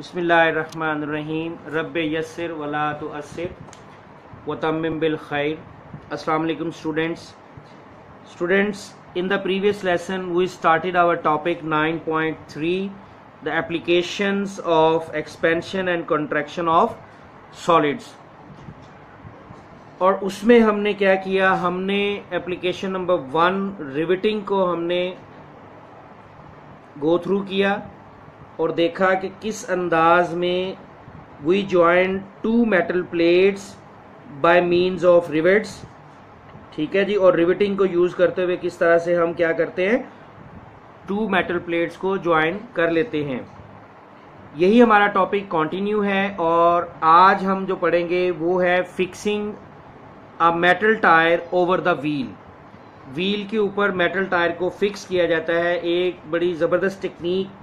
बिस्मिल्लाहिर्रहमानिर्रहीम रब्बे यस्सिर वला तुअस्सिर वतम्मिम बिल खैर। अस्सलाम वालेकुम students, in the previous lesson we started our topic 9.3, the applications of expansion and contraction of solids। और उसमें हमने क्या किया, हमने एप्लीकेशन नंबर 1 रिवेटिंग को हमने गो थ्रू किया और देखा कि किस अंदाज में we join two metal plates by means of rivets. ठीक है जी। और रिवेटिंग को यूज करते हुए किस तरह से हम क्या करते हैं, टू मेटल प्लेट्स को ज्वाइन कर लेते हैं। यही हमारा टॉपिक कंटिन्यू है और आज हम जो पढ़ेंगे वो है fixing a metal tyre over the wheel के ऊपर मेटल टायर को फिक्स किया जाता है एक बड़ी जबरदस्त टेक्निक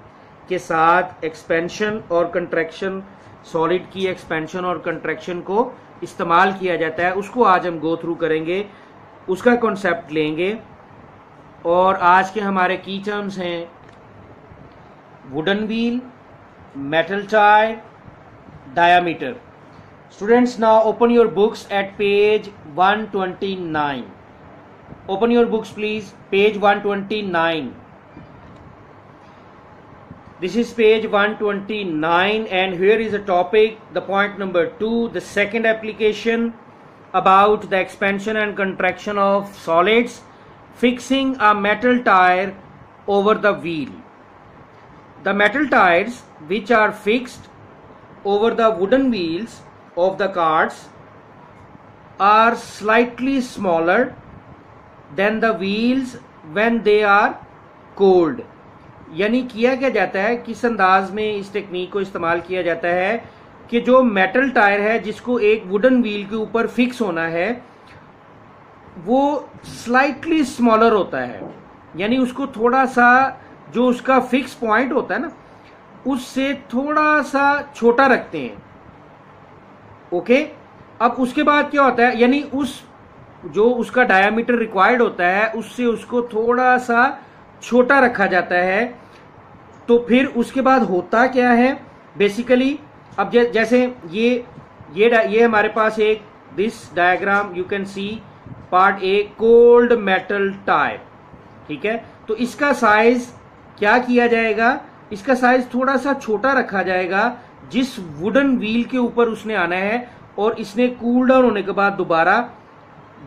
के साथ। एक्सपेंशन और कंट्रैक्शन, सॉलिड की एक्सपेंशन और कंट्रैक्शन को इस्तेमाल किया जाता है, उसको आज हम गो थ्रू करेंगे, उसका कॉन्सेप्ट लेंगे। और आज के हमारे की टर्म्स हैं wooden wheel, metal tyre, diameter. Students, now open your books at page 129। Open your books please, page 129। This is page 129 and here is a topic, the point number 2, the second application about the expansion and contraction of solids, fixing a metal tire over the wheel. The metal tires which are fixed over the wooden wheels of the carts are slightly smaller than the wheels when they are cold। यानी किया क्या जाता है, किस अंदाज में इस technique को इस्तेमाल किया जाता है कि जो मेटल टायर है जिसको एक वुडन व्हील के ऊपर फिक्स होना है वो स्लाइटली स्मॉलर होता है, यानी उसको थोड़ा सा जो उसका फिक्स पॉइंट होता है ना उससे थोड़ा सा छोटा रखते हैं। ओके, अब उसके बाद क्या होता है, यानी उस जो उसका डायामीटर रिक्वायर्ड होता है उससे उसको थोड़ा सा छोटा रखा जाता है। तो फिर उसके बाद होता क्या है बेसिकली, अब जैसे ये हमारे पास एक this diagram you can see part A, cold metal tyre. ठीक है, तो इसका साइज क्या किया जाएगा, इसका साइज थोड़ा सा छोटा रखा जाएगा जिस वुडन व्हील के ऊपर उसने आना है और इसने कूल डाउन होने के बाद दोबारा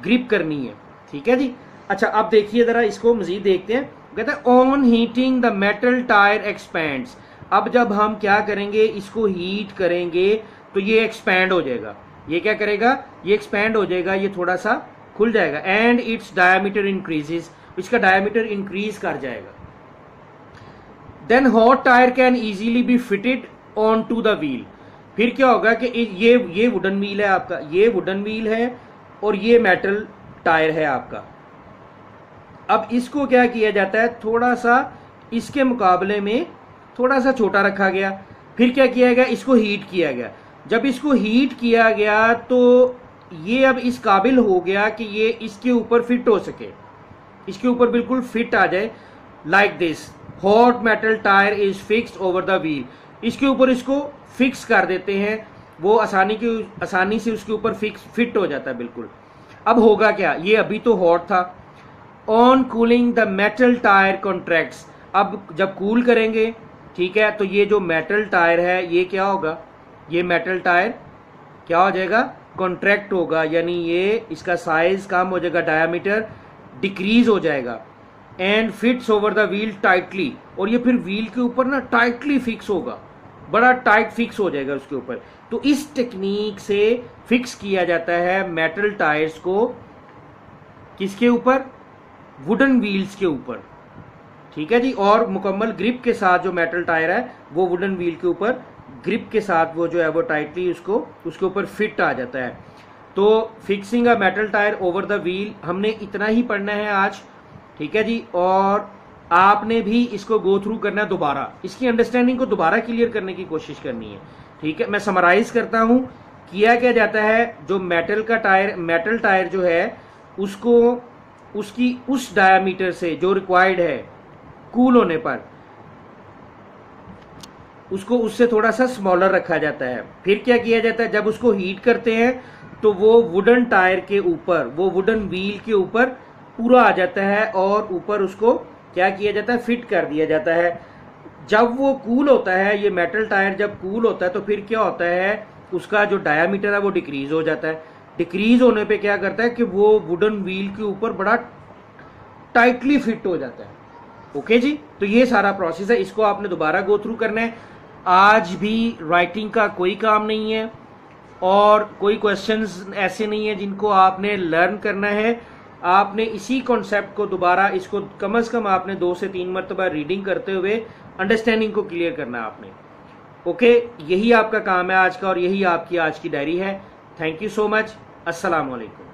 ग्रिप करनी है। ठीक है जी। अच्छा, अब देखिए जरा इसको मजीद देखते हैं। कहते हैं on heating the metal tyre expands. अब जब हम क्या करेंगे, इसको हीट करेंगे तो ये एक्सपैंड हो जाएगा। ये क्या करेगा, ये एक्सपैंड हो जाएगा, ये थोड़ा सा खुल जाएगा। एंड इट्स डायमीटर इंक्रीजेस, इसका डायमीटर इंक्रीज कर जाएगा। Then hot tyre can easily be fitted on to the wheel. फिर क्या होगा कि ये वुडन व्हील है आपका, ये वुडन व्हील है और ये मेटल टायर है आपका। अब इसको क्या किया जाता है, थोड़ा सा इसके मुकाबले में थोड़ा सा छोटा रखा गया। फिर क्या किया गया, इसको हीट किया गया। जब इसको हीट किया गया तो ये अब इस काबिल हो गया कि ये इसके ऊपर फिट हो सके, इसके ऊपर बिल्कुल फिट आ जाए। Like this hot metal tyre is fixed over the wheel. इसके ऊपर इसको फिक्स कर देते हैं, वो आसानी से उसके ऊपर फिट हो जाता है बिल्कुल। अब होगा क्या, ये अभी तो हॉट था। On cooling the metal tyre contracts. अब जब कूल करेंगे, ठीक है, तो ये जो मेटल टायर है ये क्या होगा, ये मेटल टायर क्या हो जाएगा, कॉन्ट्रैक्ट होगा, यानी ये इसका साइज कम हो जाएगा, डायामीटर डिक्रीज हो जाएगा। And fits over the wheel tightly, और ये फिर व्हील के ऊपर ना टाइटली फिक्स होगा, बड़ा टाइट फिक्स हो जाएगा उसके ऊपर। तो इस टेक्निक से फिक्स किया जाता है मेटल टायर्स को, किसके ऊपर, वुडन व्हील्स के ऊपर। ठीक है जी। और मुकम्मल ग्रिप के साथ जो मेटल टायर है वो वुडन व्हील के ऊपर ग्रिप के साथ वो जो है वो टाइटली उसके ऊपर फिट आ जाता है। तो fixing a metal tyre over the wheel हमने इतना ही पढ़ना है आज। ठीक है जी। और आपने भी इसको गो थ्रू करना है दोबारा, इसकी अंडरस्टैंडिंग को दोबारा क्लियर करने की कोशिश करनी है। ठीक है, मैं समराइज करता हूं। किया क्या जाता है, जो मेटल टायर जो है उसको उसकी उस डायामीटर से जो रिक्वायर्ड है कूल होने पर, उसको उससे थोड़ा सा स्मॉलर रखा जाता है। फिर क्या किया जाता है, जब उसको हीट करते हैं तो वो वुडन टायर के ऊपर, वो वुडन व्हील के ऊपर पूरा आ जाता है और ऊपर उसको क्या किया जाता है, फिट कर दिया जाता है। जब वो कूल होता है, ये मेटल टायर जब कूल होता है तो फिर क्या होता है, उसका जो डायामीटर है वो डिक्रीज हो जाता है। डिक्रीज होने पे क्या करता है कि वो वुडन व्हील के ऊपर बड़ा टाइटली फिट हो जाता है। ओके जी, तो ये सारा प्रोसेस है, इसको आपने दोबारा गो थ्रू करना है। आज भी राइटिंग का कोई काम नहीं है और कोई क्वेश्चंस ऐसे नहीं है जिनको आपने लर्न करना है। आपने इसी कॉन्सेप्ट को दोबारा, इसको कम से कम आपने 2 से 3 मरतबा रीडिंग करते हुए अंडरस्टैंडिंग को क्लियर करना है आपने। ओके, यही आपका काम है आज का और यही आपकी आज की डायरी है। Thank you so much. अस्सलाम वालेकुम।